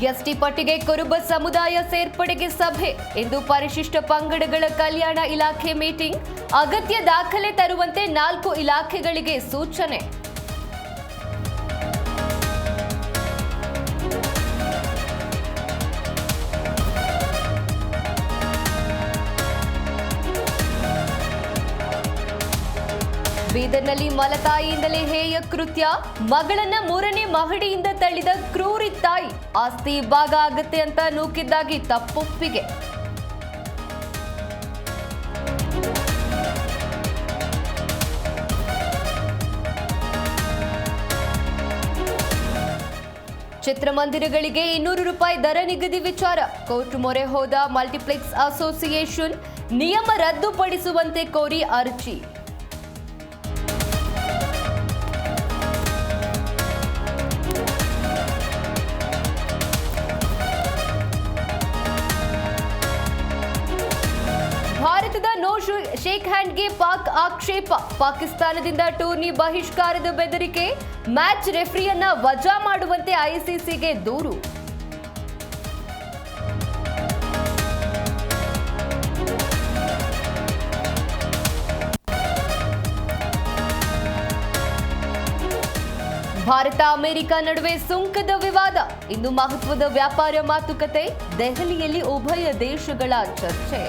ST ಪಟ್ಟಿಗೆ ಕುರುಬ ಸಮುದಾಯ ಸೇರ್ಪಡೆಗೆ ಸಭೆ. ಇಂದು ಪರಿಶಿಷ್ಟ ಪಂಗಡಗಳ ಕಲ್ಯಾಣ ಇಲಾಖೆ ಮೀಟಿಂಗ್. ಅಗತ್ಯ ದಾಖಲೆ ತರುವಂತೆ 4 ಇಲಾಖೆಗಳಿಗೆ ಸೂಚನೆ. ಬೀದರ್ನಲ್ಲಿ ಮಲತಾಯಿಯಿಂದಲೇ ಹೇಯ ಕೃತ್ಯ. ಮಗಳನ್ನ 3ನೇ ಮಹಡಿಯಿಂದ ತಳ್ಳಿದ ಕ್ರೂರಿ ತಾಯಿ. ಆಸ್ತಿ ಭಾಗ ಆಗತ್ತೆ ಅಂತ ನೂಕಿದ್ದಾಗಿ ತಪ್ಪೊಪ್ಪಿಗೆ. ಚಿತ್ರಮಂದಿರಗಳಿಗೆ 200 ರೂಪಾಯಿ ದರ ನಿಗದಿ ವಿಚಾರ. ಕೋರ್ಟ್ ಮೊರೆ ಹೋದ ಮಲ್ಟಿಪ್ಲೆಕ್ಸ್ ಅಸೋಸಿಯೇಷನ್. ನಿಯಮ ರದ್ದುಪಡಿಸುವಂತೆ ಕೋರಿ ಅರ್ಜಿ. ಭಾರತದ ನೋ ಶೇಕ್ ಹ್ಯಾಂಡ್ಗೆ ಪಾಕ್ ಆಕ್ಷೇಪ. ಪಾಕಿಸ್ತಾನದಿಂದ ಟೂರ್ನಿ ಬಹಿಷ್ಕಾರದ ಬೆದರಿಕೆ. ಮ್ಯಾಚ್ ರೆಫ್ರಿಯನ್ನ ವಜಾ ಮಾಡುವಂತೆ ಐಸಿಸಿಗೆ ದೂರು. ಭಾರತ ಅಮೆರಿಕ ನಡುವೆ ಸುಂಕದ ವಿವಾದ. ಇಂದು ಮಹತ್ವದ ವ್ಯಾಪಾರ ಮಾತುಕತೆ. ದೆಹಲಿಯಲ್ಲಿ ಉಭಯ ದೇಶಗಳ ಚರ್ಚೆ.